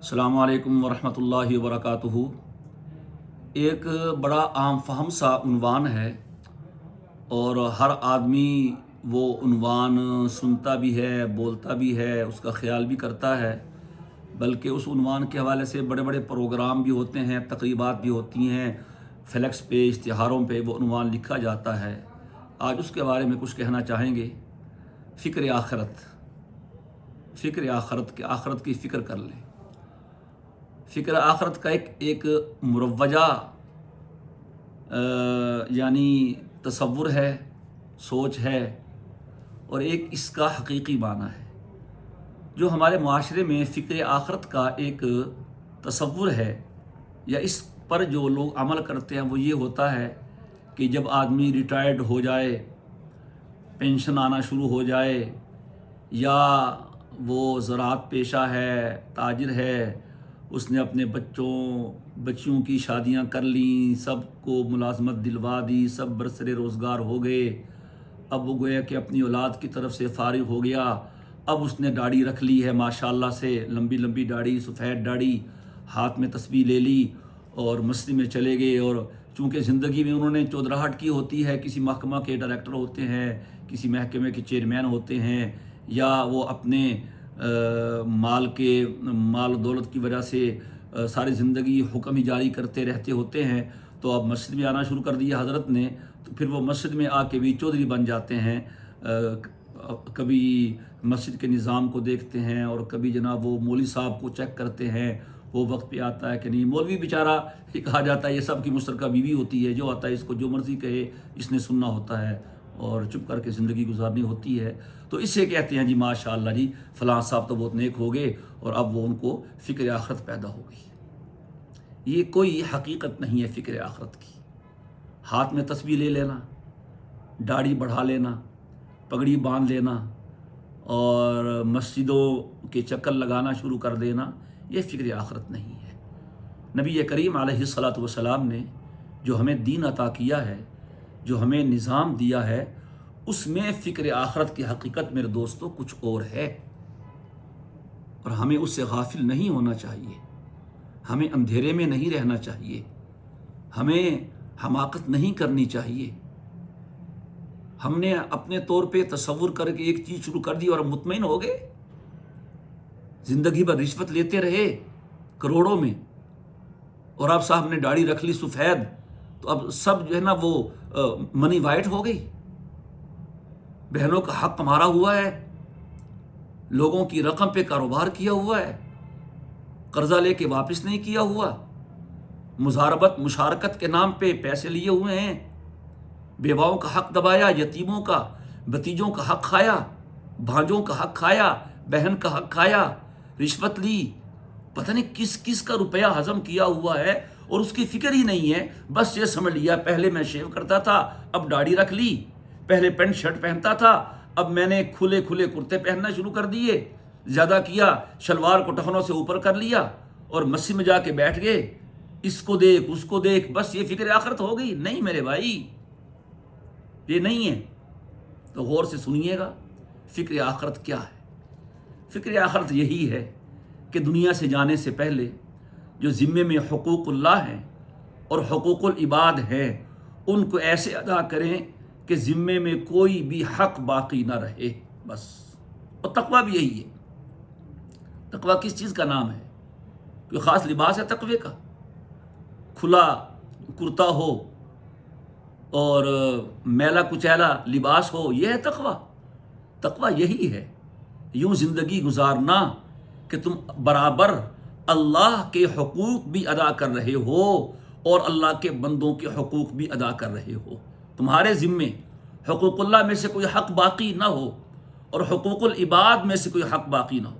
السلام علیکم ورحمۃ اللہ وبرکاتہ۔ ایک بڑا عام فہم سا عنوان ہے اور ہر آدمی وہ عنوان سنتا بھی ہے، بولتا بھی ہے، اس کا خیال بھی کرتا ہے، بلکہ اس عنوان کے حوالے سے بڑے بڑے پروگرام بھی ہوتے ہیں، تقریبات بھی ہوتی ہیں، فلیکس پہ، اشتہاروں پہ وہ عنوان لکھا جاتا ہے۔ آج اس کے بارے میں کچھ کہنا چاہیں گے۔ فکر آخرت، فکر آخرت کہ آخرت کی فکر کر لیں۔ فکر آخرت کا ایک مروجہ یعنی تصور ہے، سوچ ہے، اور ایک اس کا حقیقی معنی ہے۔ جو ہمارے معاشرے میں فکر آخرت کا ایک تصور ہے یا اس پر جو لوگ عمل کرتے ہیں وہ یہ ہوتا ہے کہ جب آدمی ریٹائرڈ ہو جائے، پینشن آنا شروع ہو جائے، یا وہ زراعت پیشہ ہے، تاجر ہے، اس نے اپنے بچیوں کی شادیاں کر لیں، سب کو ملازمت دلوا دی، سب برسر روزگار ہو گئے، اب وہ گویا کہ اپنی اولاد کی طرف سے فارغ ہو گیا، اب اس نے داڑھی رکھ لی ہے ماشاءاللہ سے، لمبی لمبی داڑھی، سفید داڑھی، ہاتھ میں تسبیح لے لی اور مسجد میں چلے گئے۔ اور چونکہ زندگی میں انہوں نے چودراہٹ کی ہوتی ہے، کسی محکمہ کے ڈائریکٹر ہوتے ہیں، کسی محکمے کے چیئرمین ہوتے ہیں، یا وہ اپنے مال و دولت کی وجہ سے ساری زندگی حکم ہی جاری کرتے رہتے ہوتے ہیں، تو اب مسجد میں آنا شروع کر دیا حضرت نے، تو پھر وہ مسجد میں آ کے بھی چودھری بن جاتے ہیں۔ کبھی مسجد کے نظام کو دیکھتے ہیں اور کبھی جناب وہ مولوی صاحب کو چیک کرتے ہیں، وہ وقت پہ آتا ہے کہ نہیں۔ مولوی بیچارہ یہ کہا جاتا ہے یہ سب کی مشترکہ بیوی ہوتی ہے، جو آتا ہے اس کو جو مرضی کہے اس نے سننا ہوتا ہے اور چپ کر کے زندگی گزارنی ہوتی ہے۔ تو اس سے کہتے ہیں جی ماشاءاللہ جی فلاں صاحب تو بہت نیک ہو گئے، اور اب وہ ان کو فکر آخرت پیدا ہو گئی۔ یہ کوئی حقیقت نہیں ہے فکر آخرت کی۔ ہاتھ میں تسبیح لے لینا، داڑھی بڑھا لینا، پگڑی باندھ لینا اور مسجدوں کے چکر لگانا شروع کر دینا، یہ فکر آخرت نہیں ہے۔ نبی کریم علیہ الصلاۃ والسلام نے جو ہمیں دین عطا کیا ہے، جو ہمیں نظام دیا ہے، اس میں فکر آخرت کی حقیقت میرے دوستو کچھ اور ہے، اور ہمیں اس سے غافل نہیں ہونا چاہیے، ہمیں اندھیرے میں نہیں رہنا چاہیے، ہمیں حماقت نہیں کرنی چاہیے۔ ہم نے اپنے طور پہ تصور کر کے ایک چیز شروع کر دی اور ہم مطمئن ہو گئے، زندگی بھر رشوت لیتے رہے کروڑوں میں، اور اب صاحب نے داڑھی رکھ لی سفید، تو اب سب جو ہے نا وہ منی وائٹ ہو گئی۔ بہنوں کا حق مارا ہوا ہے، لوگوں کی رقم پہ کاروبار کیا ہوا ہے، قرضہ لے کے واپس نہیں کیا ہوا، مزاربت مشارکت کے نام پہ پیسے لیے ہوئے ہیں، بیواؤں کا حق دبایا، یتیموں کا، بھتیجوں کا حق کھایا، بھانجوں کا حق کھایا، بہن کا حق کھایا، رشوت لی، پتہ نہیں کس کس کا روپیہ ہضم کیا ہوا ہے، اور اس کی فکر ہی نہیں ہے۔ بس یہ سمجھ لیا پہلے میں شیو کرتا تھا، اب داڑھی رکھ لی، پہلے پینٹ شرٹ پہنتا تھا، اب میں نے کھلے کھلے کرتے پہننا شروع کر دیے، زیادہ کیا شلوار کو ٹخنوں سے اوپر کر لیا اور مسجد میں جا کے بیٹھ گئے، اس کو دیکھ اس کو دیکھ، بس یہ فکر آخرت ہو گئی۔ نہیں میرے بھائی، یہ نہیں ہے۔ تو غور سے سنیے گا فکر آخرت کیا ہے۔ فکر آخرت یہی ہے کہ دنیا سے جانے سے پہلے جو ذمے میں حقوق اللہ ہیں اور حقوق العباد ہیں، ان کو ایسے ادا کریں کہ ذمے میں کوئی بھی حق باقی نہ رہے، بس۔ اور تقویٰ بھی یہی ہے۔ تقویٰ کس چیز کا نام ہے؟ کوئی خاص لباس ہے تقوی کا؟ کھلا کرتا ہو اور میلا کچیلا لباس ہو، یہ ہے تقویٰ؟ تقویٰ یہی ہے، یوں زندگی گزارنا کہ تم برابر اللہ کے حقوق بھی ادا کر رہے ہو اور اللہ کے بندوں کے حقوق بھی ادا کر رہے ہو۔ تمہارے ذمے حقوق اللہ میں سے کوئی حق باقی نہ ہو اور حقوق العباد میں سے کوئی حق باقی نہ ہو۔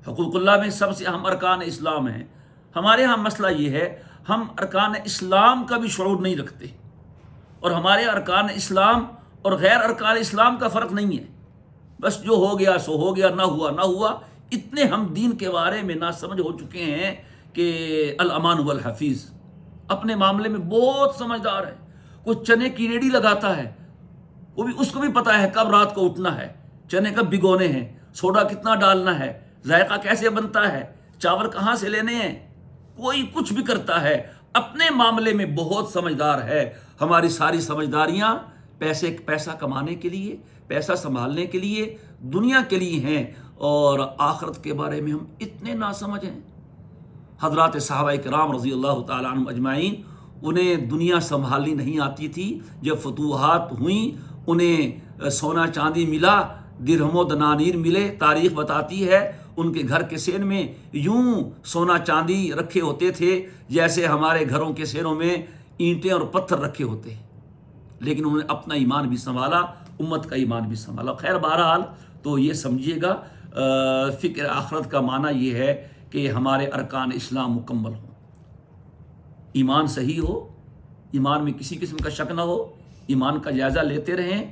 حقوق اللہ میں سب سے اہم ارکان اسلام ہیں۔ ہمارے ہاں مسئلہ یہ ہے، ہم ارکان اسلام کا بھی شعور نہیں رکھتے، اور ہمارے ارکان اسلام اور غیر ارکان اسلام کا فرق نہیں ہے۔ بس جو ہو گیا سو ہو گیا، نہ ہوا نہ ہوا۔ اتنے ہم دین کے بارے میں نہ سمجھ ہو چکے ہیں کہ الامان والحفیظ، اپنے معاملے میں بہت سمجھدار ہے۔ کوئی چنے کی ریڑھی لگاتا ہے، وہ بھی اس کو بھی پتا ہے کب رات کو اٹھنا ہے، چنے کب بھگونے ہیں، سوڈا کتنا ڈالنا ہے، ذائقہ کیسے بنتا ہے، چاول کہاں سے لینے ہیں، کوئی کچھ بھی کرتا ہے اپنے معاملے میں بہت سمجھدار ہے۔ ہماری ساری سمجھداریاں پیسہ کمانے کے لیے، پیسہ سنبھالنے کے لیے، دنیا کے لیے ہیں، اور آخرت کے بارے میں ہم اتنے ناسمجھ ہیں۔ حضرات صحابہ کرام رضی اللہ تعالیٰ عنہم اجمعین، انہیں دنیا سنبھالنی نہیں آتی تھی۔ جب فتوحات ہوئیں، انہیں سونا چاندی ملا، درہم و دنانیر ملے۔ تاریخ بتاتی ہے ان کے گھر کے سین میں یوں سونا چاندی رکھے ہوتے تھے جیسے ہمارے گھروں کے سینوں میں اینٹیں اور پتھر رکھے ہوتے ہیں، لیکن انہوں نے اپنا ایمان بھی سنبھالا، امت کا ایمان بھی سنبھالا۔ خیر بہرحال تو یہ سمجھیے گا، فکر آخرت کا معنی یہ ہے کہ ہمارے ارکان اسلام مکمل ہوں، ایمان صحیح ہو، ایمان میں کسی قسم کا شک نہ ہو، ایمان کا جائزہ لیتے رہیں۔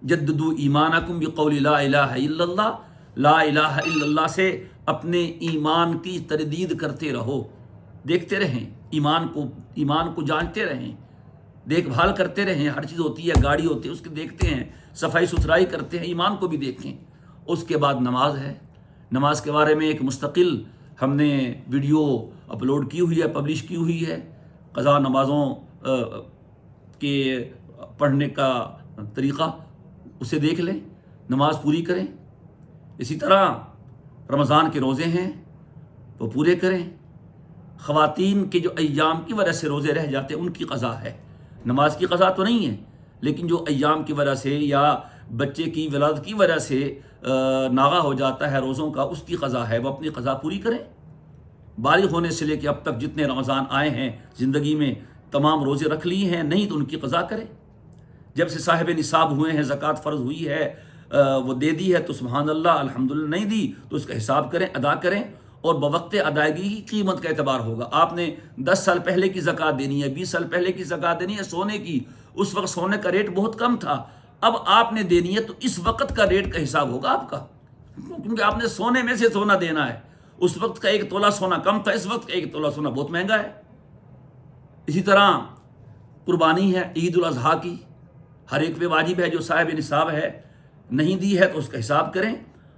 جددوا ایمانکم بقول لا الہ الا اللہ، لا الہ الا اللہ سے اپنے ایمان کی تردید کرتے رہو، دیکھتے رہیں ایمان کو جانتے رہیں، دیکھ بھال کرتے رہیں۔ ہر چیز ہوتی ہے، گاڑی ہوتی ہے، اس کے دیکھتے ہیں، صفائی ستھرائی کرتے ہیں، ایمان کو بھی دیکھیں۔ اس کے بعد نماز ہے، نماز کے بارے میں ایک مستقل ہم نے ویڈیو اپلوڈ کی ہوئی ہے، پبلش کی ہوئی ہے، قضا نمازوں کے پڑھنے کا طریقہ، اسے دیکھ لیں، نماز پوری کریں۔ اسی طرح رمضان کے روزے ہیں وہ پورے کریں۔ خواتین کے جو ایام کی وجہ سے روزے رہ جاتے ہیں ان کی قضا ہے، نماز کی قضا تو نہیں ہے، لیکن جو ایام کی وجہ سے یا بچے کی ولادت کی وجہ سے ناغہ ہو جاتا ہے روزوں کا، اس کی قضا ہے، وہ اپنی قضا پوری کریں۔ بالغ ہونے سے لے کے اب تک جتنے رمضان آئے ہیں زندگی میں تمام روزے رکھ لیے ہیں، نہیں تو ان کی قضا کریں۔ جب سے صاحب نصاب ہوئے ہیں، زکوٰۃ فرض ہوئی ہے، وہ دے دی ہے تو سبحان اللہ الحمدللہ، نہیں دی تو اس کا حساب کریں، ادا کریں، اور بوقت ادائیگی کی قیمت کا اعتبار ہوگا۔ آپ نے 10 سال پہلے کی زکوٰۃ دینی ہے، 20 سال پہلے کی زکوٰۃ دینی ہے سونے کی، اس وقت سونے کا ریٹ بہت کم تھا، اب آپ نے دینی ہے تو اس وقت کا ریٹ کا حساب ہوگا آپ کا، کیونکہ آپ نے سونے میں سے سونا دینا ہے۔ اس وقت کا 1 تولہ سونا کم تھا، اس وقت کا 1 تولہ سونا بہت مہنگا ہے۔ اسی طرح قربانی ہے عید الاضحیٰ کی، ہر ایک پہ واجب ہے، جو صاحب نصاب ہے نہیں دی ہے تو اس کا حساب کریں۔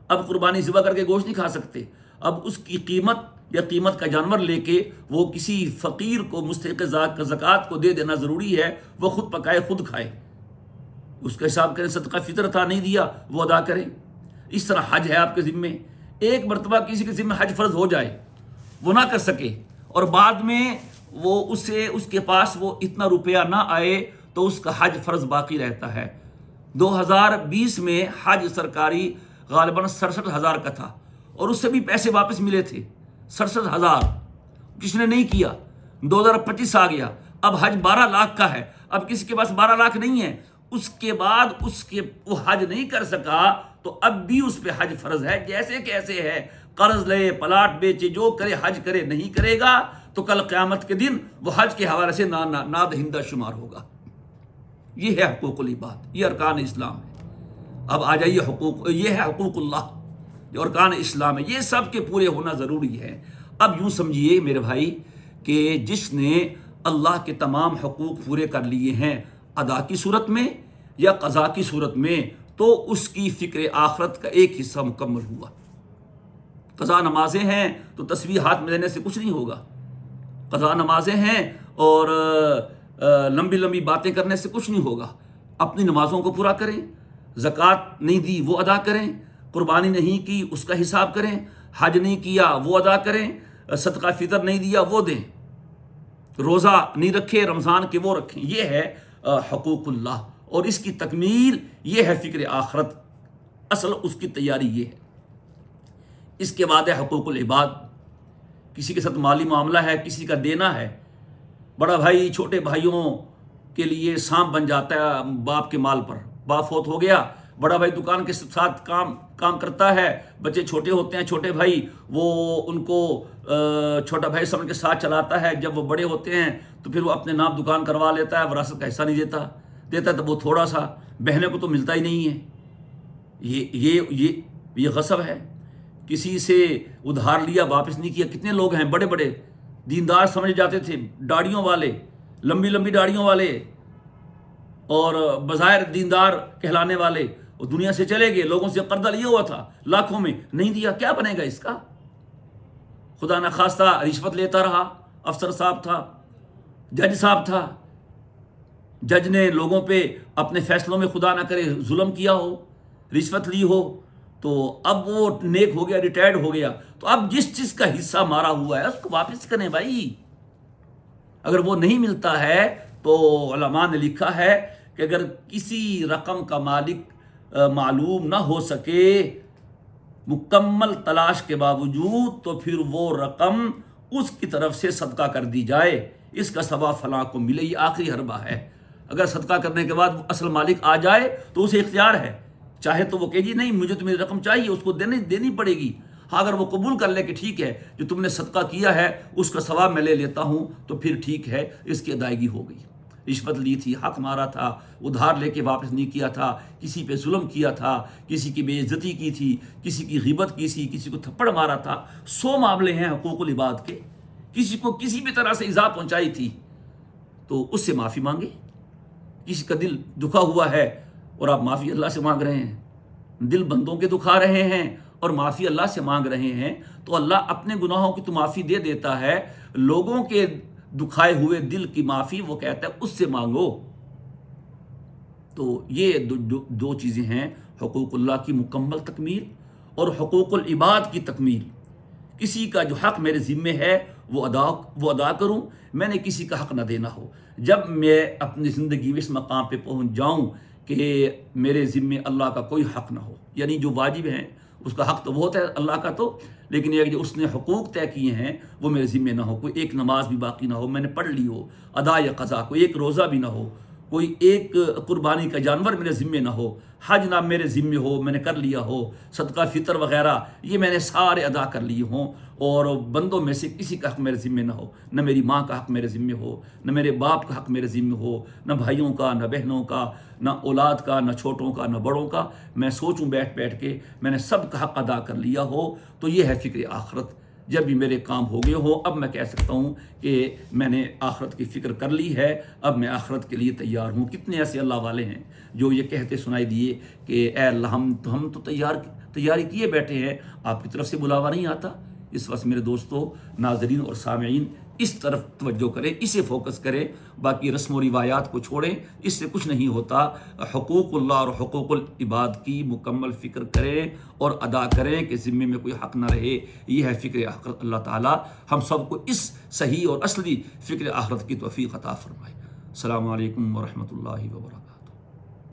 اب قربانی ذبح کر کے گوشت نہیں کھا سکتے، اب اس کی قیمت یا قیمت کا جانور لے کے وہ کسی فقیر کو مستحق زکوٰۃ کو دے دینا ضروری ہے، وہ خود پکائے خود کھائے، اس کا حساب کریں۔ صدقہ فطر تھا نہیں دیا وہ ادا کریں۔ اس طرح حج ہے آپ کے ذمے، ایک مرتبہ کسی کے ذمے حج فرض ہو جائے، وہ نہ کر سکے، اور بعد میں وہ اس کے پاس وہ اتنا روپیہ نہ آئے تو اس کا حج فرض باقی رہتا ہے۔ 2020 میں حج سرکاری غالباً 67,000 کا تھا، اور اس سے بھی پیسے واپس ملے تھے 67,000، کسی نے نہیں کیا۔ 2025 آ گیا، اب حج 12 لاکھ کا ہے، اب کسی کے پاس 12 لاکھ نہیں ہے، اس کے بعد وہ حج نہیں کر سکا تو اب بھی اس پہ حج فرض ہے۔ جیسے کیسے ہے، قرض لے، پلاٹ بیچے، جو کرے، حج کرے، نہیں کرے گا تو کل قیامت کے دن وہ حج کے حوالے سے نادہندہ شمار ہوگا۔ یہ ہے حقوق العباد، یہ ارکان اسلام ہے۔ اب آ جائیے یہ ہے حقوق اللہ، جو ارکان اسلام ہے، یہ سب کے پورے ہونا ضروری ہے۔ اب یوں سمجھیے میرے بھائی کہ جس نے اللہ کے تمام حقوق پورے کر لیے ہیں ادا کی صورت میں یا قضا کی صورت میں، تو اس کی فکر آخرت کا ایک حصہ مکمل ہوا۔ قضا نمازیں ہیں تو تسبیح ہاتھ میں لینے سے کچھ نہیں ہوگا، قضا نمازیں ہیں اور لمبی لمبی باتیں کرنے سے کچھ نہیں ہوگا۔ اپنی نمازوں کو پورا کریں، زکوٰۃ نہیں دی وہ ادا کریں، قربانی نہیں کی اس کا حساب کریں، حج نہیں کیا وہ ادا کریں، صدقہ فطر نہیں دیا وہ دیں، روزہ نہیں رکھے رمضان کے وہ رکھیں۔ یہ ہے حقوق اللہ، اور اس کی تکمیل یہ ہے فکر آخرت، اصل اس کی تیاری یہ ہے۔ اس کے بعد ہے حقوق العباد، کسی کے ساتھ مالی معاملہ ہے، کسی کا دینا ہے، بڑا بھائی چھوٹے بھائیوں کے لیے سانپ بن جاتا ہے باپ کے مال پر، باپ فوت ہو گیا، بڑا بھائی دکان کے ساتھ کام کرتا ہے، بچے چھوٹے ہوتے ہیں، چھوٹے بھائی وہ ان کو چھوٹا بھائی سمجھ کے ساتھ چلاتا ہے، جب وہ بڑے ہوتے ہیں تو پھر وہ اپنے نام دکان کروا لیتا ہے، وراثت کا حصہ نہیں دیتا تو وہ تھوڑا سا، بہنیں کو تو ملتا ہی نہیں ہے۔ یہ غصب ہے، کسی سے ادھار لیا واپس نہیں کیا۔ کتنے لوگ ہیں بڑے بڑے دیندار سمجھ جاتے تھے، داڑھیوں والے، لمبی لمبی داڑھیوں والے اور بظاہر دیندار کہلانے والے، وہ دنیا سے چلے گئے، لوگوں سے قرضہ لیا ہوا تھا لاکھوں میں، نہیں دیا، کیا بنے گا اس کا؟ خدا نخواستہ رشوت لیتا رہا، افسر صاحب تھا، جج صاحب تھا، جج نے لوگوں پہ اپنے فیصلوں میں خدا نہ کرے ظلم کیا ہو، رشوت لی ہو، تو اب وہ نیک ہو گیا، ریٹائرڈ ہو گیا، تو اب جس چیز کا حصہ مارا ہوا ہے اس کو واپس کریں بھائی۔ اگر وہ نہیں ملتا ہے تو علماء نے لکھا ہے کہ اگر کسی رقم کا مالک معلوم نہ ہو سکے مکمل تلاش کے باوجود، تو پھر وہ رقم اس کی طرف سے صدقہ کر دی جائے، اس کا ثواب فلاں کو ملے، یہ آخری حربہ ہے۔ اگر صدقہ کرنے کے بعد اصل مالک آ جائے تو اسے اختیار ہے، چاہے تو وہ کہے جی نہیں مجھے تو میری رقم چاہیے، اس کو دینی پڑے گی۔ ہاں اگر وہ قبول کر لے کہ ٹھیک ہے جو تم نے صدقہ کیا ہے اس کا ثواب میں لے لیتا ہوں، تو پھر ٹھیک ہے، اس کی ادائیگی ہو گئی۔ رشوت لی تھی، حق مارا تھا، ادھار لے کے واپس نہیں کیا تھا، کسی پہ ظلم کیا تھا، کسی کی بے عزتی کی تھی، کسی کی غیبت کی تھی، کسی کو تھپڑ مارا تھا، 100 معاملے ہیں حقوق العباد کے، کسی کو کسی بھی طرح سے ایذا پہنچائی تھی، تو اس سے معافی مانگے۔ کسی کا دل دکھا ہوا ہے اور آپ معافی اللہ سے مانگ رہے ہیں، دل بندوں کے دکھا رہے ہیں اور معافی اللہ سے مانگ رہے ہیں، تو اللہ اپنے گناہوں کی تو معافی دے دیتا ہے، لوگوں کے دکھائے ہوئے دل کی معافی وہ کہتا ہے اس سے مانگو۔ تو یہ دو چیزیں ہیں، حقوق اللہ کی مکمل تکمیل اور حقوق العباد کی تکمیل۔ کسی کا جو حق میرے ذمے ہے وہ ادا کروں، میں نے کسی کا حق نہ دینا ہو۔ جب میں اپنی زندگی میں اس مقام پہ پہنچ جاؤں کہ میرے ذمے اللہ کا کوئی حق نہ ہو، یعنی جو واجب ہیں اس کا حق تو بہت ہے اللہ کا تو، لیکن یہ جو اس نے حقوق طے کیے ہیں وہ میرے ذمے نہ ہو، کوئی ایک نماز بھی باقی نہ ہو میں نے پڑھ لی ہو ادا یا قضا، کوئی ایک روزہ بھی نہ ہو، کوئی ایک قربانی کا جانور میرے ذمے نہ ہو، حج نہ میرے ذمے ہو میں نے کر لیا ہو، صدقہ فطر وغیرہ یہ میں نے سارے ادا کر لیے ہوں، اور بندوں میں سے کسی کا حق میرے ذمے نہ ہو، نہ میری ماں کا حق میرے ذمے ہو، نہ میرے باپ کا حق میرے ذمے ہو، نہ بھائیوں کا، نہ بہنوں کا، نہ اولاد کا، نہ چھوٹوں کا، نہ بڑوں کا، میں سوچوں بیٹھ کے میں نے سب کا حق ادا کر لیا ہو، تو یہ ہے فکر آخرت۔ جب بھی میرے کام ہو گئے ہو اب میں کہہ سکتا ہوں کہ میں نے آخرت کی فکر کر لی ہے، اب میں آخرت کے لیے تیار ہوں۔ کتنے ایسے اللہ والے ہیں جو یہ کہتے سنائی دیے کہ اے اللہ ہم تو تیاری کیے بیٹھے ہیں، آپ کی طرف سے بلاوا نہیں آتا۔ اس وقت میرے دوستو، ناظرین اور سامعین اس طرف توجہ کریں، اسے فوکس کریں، باقی رسم و روایات کو چھوڑیں، اس سے کچھ نہیں ہوتا۔ حقوق اللہ اور حقوق العباد کی مکمل فکر کریں اور ادا کریں کہ ذمے میں کوئی حق نہ رہے، یہ ہے فکر آخرت۔ اللہ تعالی ہم سب کو اس صحیح اور اصلی فکر آخرت کی توفیق عطا فرمائے۔ السلام علیکم ورحمۃ اللہ وبرکاتہ۔